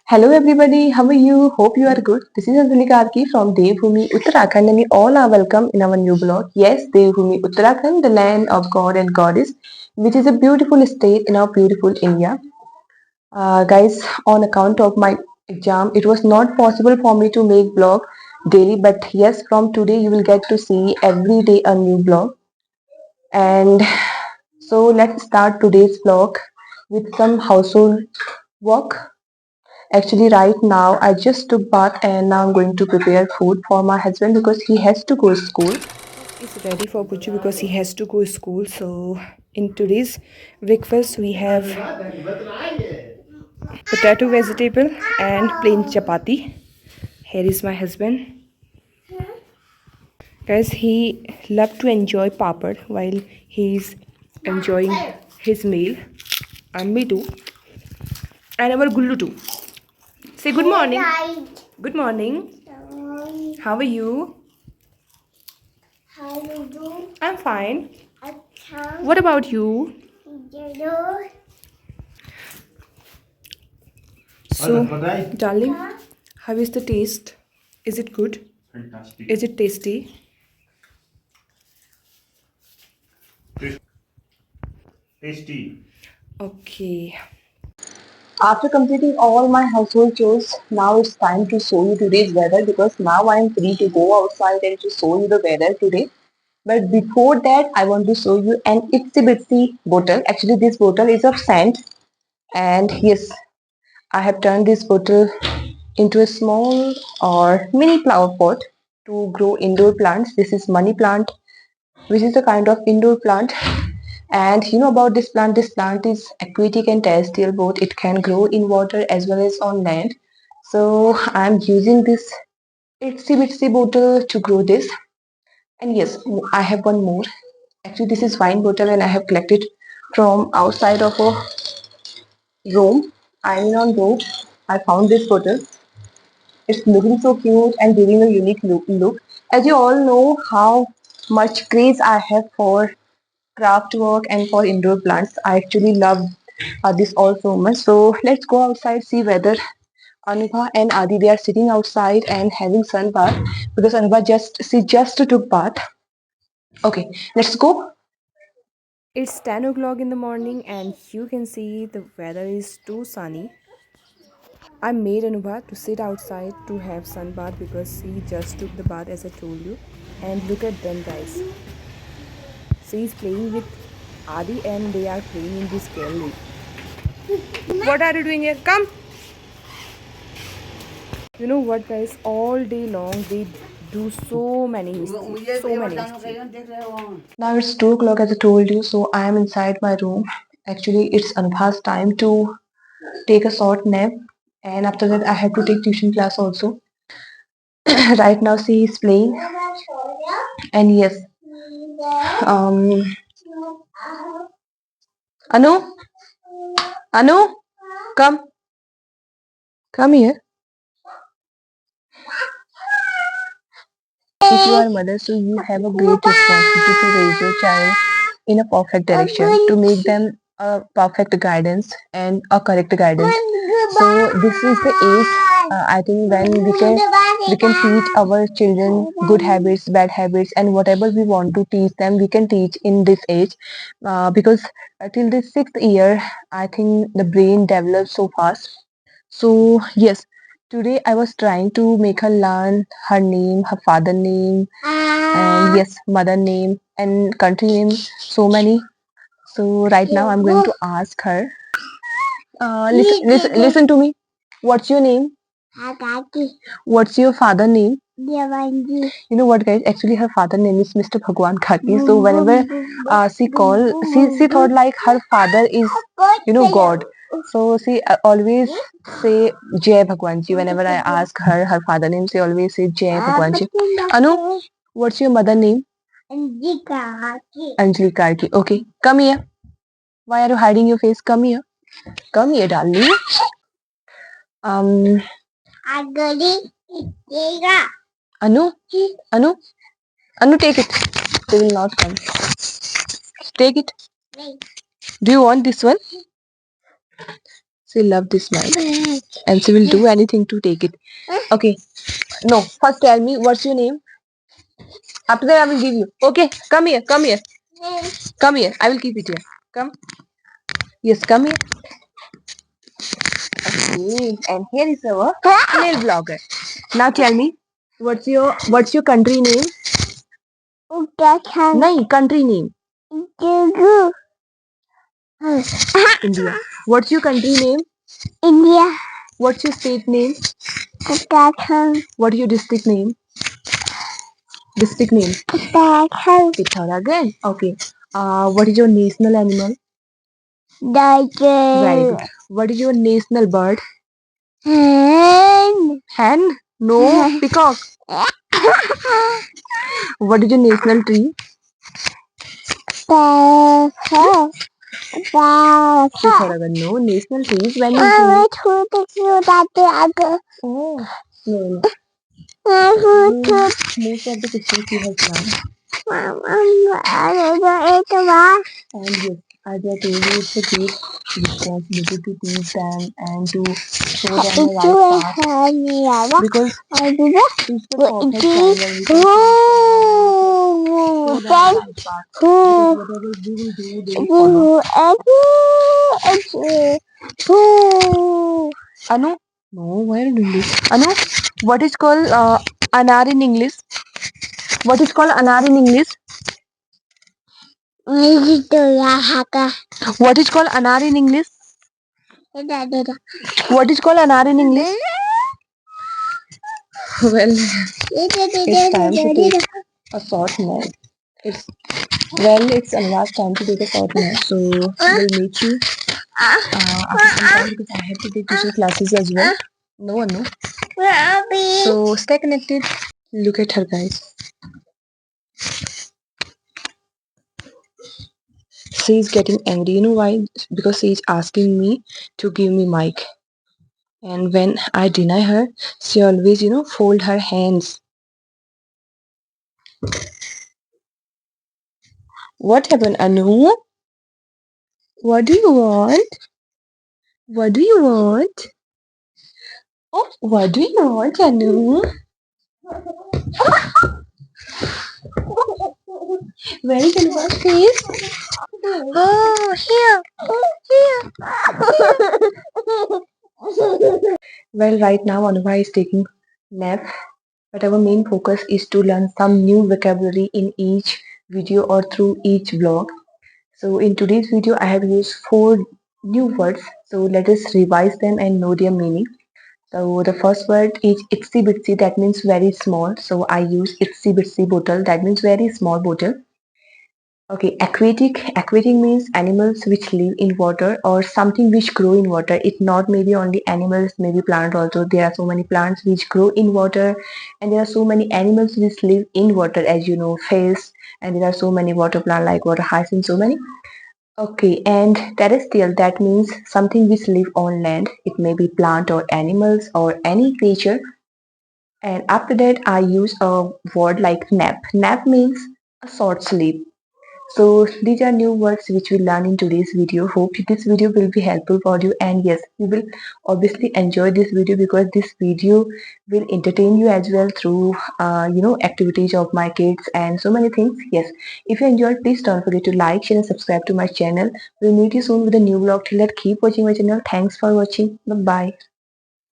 Hello everybody, how are you? Hope you are good. This is Anjali Karki from Devbhoomi, Uttarakhand, and you all are welcome in our new blog. Yes, Devbhoomi, Uttarakhand, the land of God and Goddess, which is a beautiful state in our beautiful India. Guys, on account of my exam, it was not possible for me to make blog daily, but yes, from today you will get to see every day a new blog. And so let's start today's vlog with some household work. Actually, right now I just took bath and now I'm going to prepare food for my husband because he has to go to school. It's ready for Puchu because he has to go to school. So in today's breakfast we have potato vegetable and plain chapati. Here is my husband. Guys, he loved to enjoy papad while he's enjoying his meal. And me too. And our Gullu too. Say good morning. Good morning. How are you? How you do? I'm fine. What about you? So, darling, how is the taste? Is it good? Fantastic. Is it tasty? Tasty. Okay. After completing all my household chores, now it's time to show you today's weather because now I am free to go outside and to show you the weather today. But before that, I want to show you an itsy bitsy bottle. Actually, this bottle is of sand, and yes, I have turned this bottle into a small or mini flower pot to grow indoor plants. This is money plant, which is a kind of indoor plant. And you know about this plant is aquatic and terrestrial both. It can grow in water as well as on land. So I'm using this itsy bitsy bottle to grow this. And yes, I have one more. Actually, this is wine bottle and I have collected from outside of a room. I'm on road. I found this bottle. It's looking so cute and giving a unique look. As you all know how much craze I have for craft work and for indoor plants. I actually love this all so much. So let's go outside, see whether Anubha and Adi they are sitting outside and having sun bath because Anubha just took bath. Okay, let's go. It's 10 o'clock in the morning and you can see the weather is too sunny. I made Anubha to sit outside to have sun bath because she just took the bath as I told you. And look at them guys. She is playing with Adi and they are playing in this gallery. What are you doing here? Come! You know what guys, all day long they do so many mistakes. So many mistakes. Now it's 2 o'clock as I told you, so I am inside my room. Actually, it's Anubha's time to take a short nap and after that I have to take tuition class also. Right now she is playing and yes, um, Anu, Anu, come, come here. If you are a mother, so you have a great responsibility to raise your child in a perfect direction, to make them a perfect guidance and a correct guidance. So this is the age I think when we can teach our children good habits, bad habits, and whatever we want to teach them, we can teach in this age because till the 6th year, I think the brain develops so fast. So yes, today I was trying to make her learn her name, her father name, and yes, mother name and country name. So many. So right now I'm going to ask her. Listen to me. What's your name? Akaki. What's your father name? Devanji. You know what, guys? Actually, her father name is Mr. Bhagwan Khaki. So whenever she thought like her father is, God. So she always say Jai Bhagwanji. Whenever I ask her her father name, she always say Jai Bhagwanji. Anu, what's your mother name? Anjali Karki. Anjali Karki. Okay, come here. Why are you hiding your face? Come here. Come here, darling. Um, Agadi Itega. Anu, Anu, Anu, take it. They will not come. Take it. Wait. Do you want this one? She loves this smile and she will do anything to take it. Okay. No, first tell me what's your name? After that I will give you. Okay, come here, come here. Come here. I will keep it here. Come. Yes, come here. Okay. And here is our nail vlogger. Now tell me, what's your country name? Uttarakhand. No, country name. India. What's your country name? India. What's your state name? Uttarakhand. What is your district name? District name? Uttarakhand. Pithoragarh. Okay. What is your national animal? Tiger. Very good. What is your national bird? Hen. Hen? No, peacock. What is your national tree? Pithoragarh. No, national tree is when you Oh, no, no. Most of the pictures you have done. And yes, as I told you, it's a great responsibility to teach them and to show them the right path. Because it's the perfect time when we can show them the right path. Because whatever we will do, they will follow. Anu? No, why are you doing this? Anu, what is called anar in English? What is called anar in English? What is called anar in English? What is called anar in English? Well, it's time to take a short nap. It's last time to take a short nap. So we'll meet you after some time because I have to take tuition classes as well. No. So stay connected. Look at her, guys. She is getting angry. You know why? Because she is asking me to give me mic. And when I deny her, she always, fold her hands. What happened, Anu? What do you want? What do you want? Oh, what do you want, Anu? Where is Anu's face? Oh, here. Well, right now Anuva is taking nap, but our main focus is to learn some new vocabulary in each video or through each vlog. So in today's video, I have used 4 new words. So let us revise them and know their meaning. So the first word is itsy bitsy, that means very small. So I use itsy bitsy bottle, that means very small bottle. Okay, aquatic. Aquatic means animals which live in water or something which grow in water. It not maybe only animals, maybe plant also. There are so many plants which grow in water, and there are so many animals which live in water, as you know, fish, and there are so many water plant like water hyacinth, so many. Okay, and terrestrial, that means something which live on land. It may be plant or animals or any creature. And after that, I use a word like nap. Nap means a short sleep. So these are new words which we learn in today's video. Hope this video will be helpful for you, and yes, you will obviously enjoy this video because this video will entertain you as well through activities of my kids and so many things. Yes, if you enjoyed, please don't forget to like, share and subscribe to my channel. We'll meet you soon with a new vlog. Till that, keep watching my channel. Thanks for watching. Bye bye.